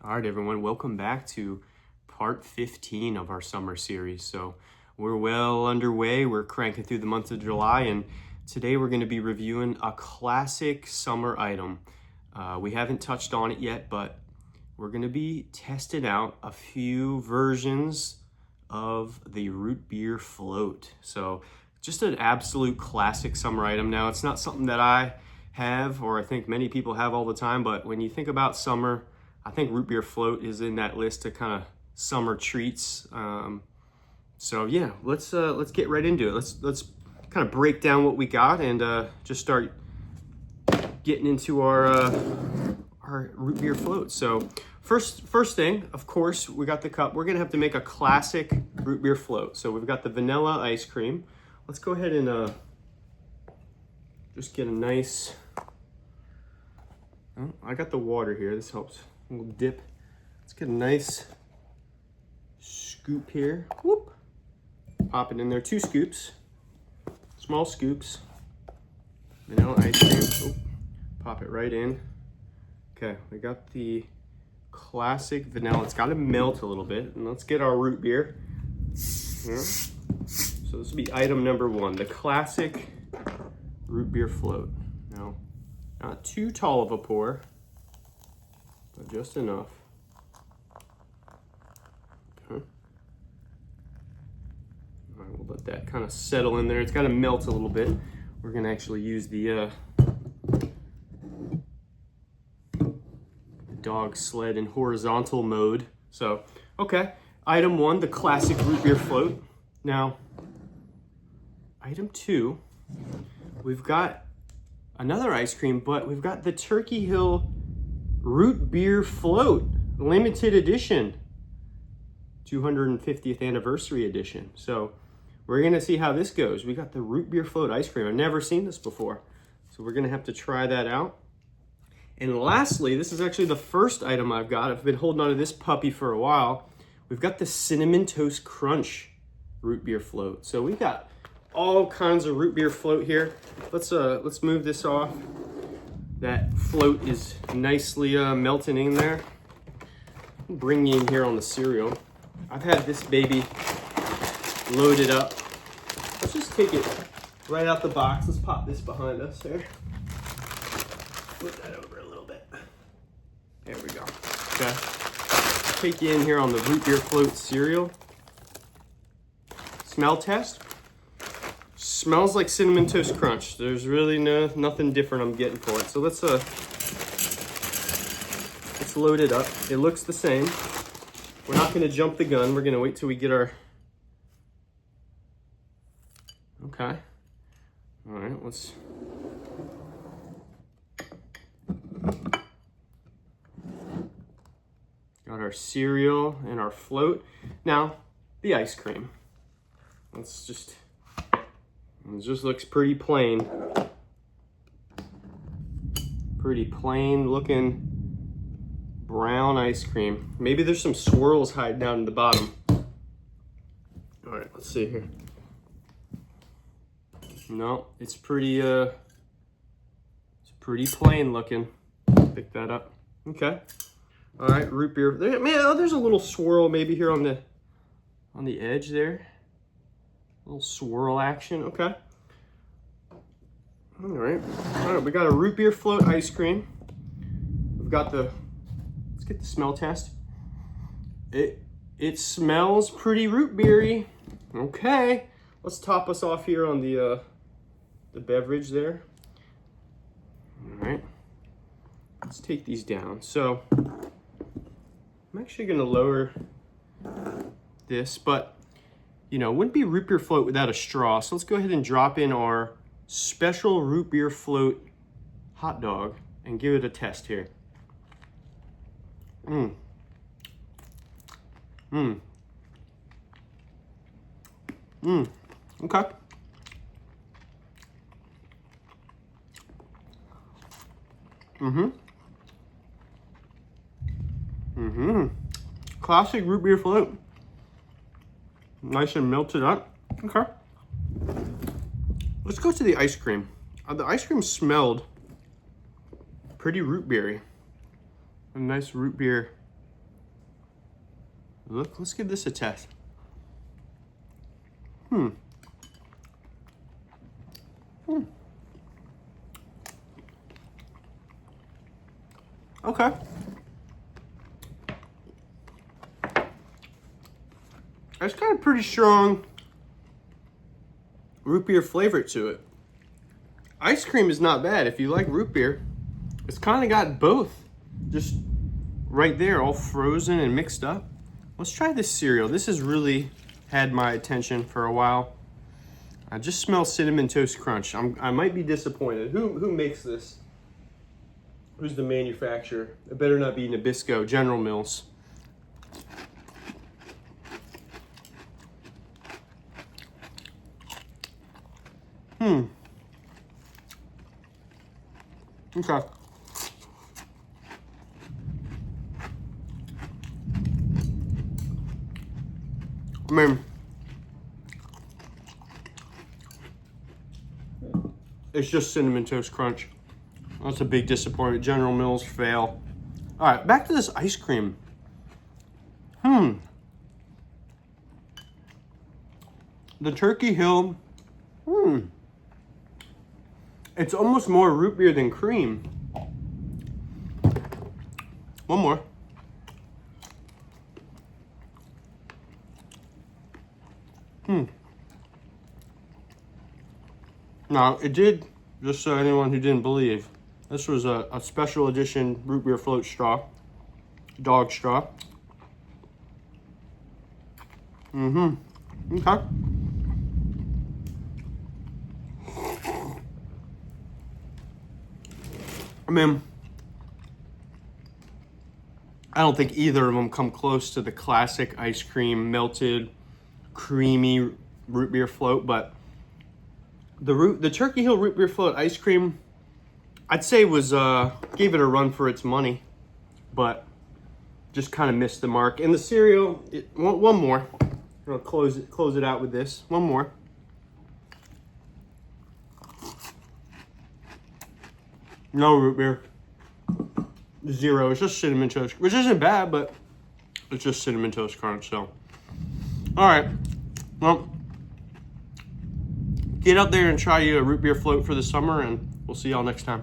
All right, everyone, welcome back to part 15 of our summer series. So we're well underway. We're cranking through the month of July, and today we're going to be reviewing a classic summer item. We haven't touched on it yet, but we're going to be testing out a few versions of the root beer float. So just an absolute classic summer item. Now, it's not something that I have, or I think many people have all the time, but when you think about summer, I think root beer float is in that list of kind of summer treats. So yeah, let's get right into it. Let's kind of break down what we got and just start getting into our root beer float. So first thing, of course, we got the cup. We're gonna have to make a classic root beer float. So we've got the vanilla ice cream. Let's go ahead and just get a nice. Oh, I got the water here. This helps. A little dip. Let's get a nice scoop here. Whoop. Pop it in there. 2 scoops. Small scoops. Vanilla ice cream. Oh. Pop it right in. Okay, we got the classic vanilla. It's got to melt a little bit. And let's get our root beer. Here. So this will be item number 1, the classic root beer float. Now, not too tall of a pour, but just enough. Okay. All right, we'll let that kind of settle in there. It's got to melt a little bit. We're going to actually use the dog sled in horizontal mode. So, okay. Item 1, the classic root beer float. Now, item 2, we've got another ice cream, but we've got the Turkey Hill root beer float, limited edition, 250th anniversary edition. So we're gonna see how this goes. We got the root beer float ice cream. I've never seen this before, so we're gonna have to try that out. And lastly, this is actually the first item I've got. I've been holding on to this puppy for a while. We've got the Cinnamon Toast Crunch root beer float. So we've got all kinds of root beer float here. Let's move this off. That float is nicely melting in there. Bring you in here on the cereal. I've had this baby loaded up. Let's just take it right out the box. Let's pop this behind us here. Flip that over a little bit. There we go. Okay. Take you in here on the root beer float cereal. Smell test. Smells like Cinnamon Toast Crunch. There's really nothing different I'm getting for it. So let's load it up. It looks the same. We're not gonna jump the gun. We're gonna wait till we get our. Okay. All right. Let's. Got our cereal and our float. Now the ice cream. Let's just. It just looks pretty plain. Pretty plain looking brown ice cream. Maybe there's some swirls hiding down in the bottom. All right, let's see here. No, it's pretty plain looking. Pick that up. Okay. All right, root beer. There's a little swirl maybe here on the edge there. Little swirl action, okay. All right, we got a root beer float ice cream. We've got let's get the smell test. It smells pretty root beery. Okay, let's top us off here on the beverage there. All right, let's take these down. So I'm actually gonna lower this, but you know, wouldn't be root beer float without a straw. So let's go ahead and drop in our special root beer float hot dog and give it a test here. Okay. Classic root beer float. Nice and melted up. Okay. Let's go to the ice cream. The ice cream smelled pretty root beery. A nice root beer Let's give this a test. Okay. It's got a pretty strong root beer flavor to it. Ice cream is not bad if you like root beer. It's kind of got both just right there, all frozen and mixed up. Let's try this cereal. This has really had my attention for a while. I just smell Cinnamon Toast Crunch. I might be disappointed. Who makes this? Who's the manufacturer? It better not be Nabisco, General Mills. Okay. I mean, it's just Cinnamon Toast Crunch. That's a big disappointment. General Mills fail. All right, back to this ice cream. The Turkey Hill. It's almost more root beer than cream. One more. Now, it did, just so anyone who didn't believe, this was a special edition root beer float straw, dog straw. Okay. I mean, I don't think either of them come close to the classic ice cream, melted, creamy root beer float, but the Turkey Hill root beer float ice cream, I'd say was gave it a run for its money, but just kind of missed the mark. And the cereal, one more. I'm gonna close it out with this. One more. No root beer. Zero. It's just Cinnamon Toast, which isn't bad, but it's just Cinnamon Toast Crunch. So, all right. Well, get out there and try a root beer float for the summer, and we'll see y'all next time.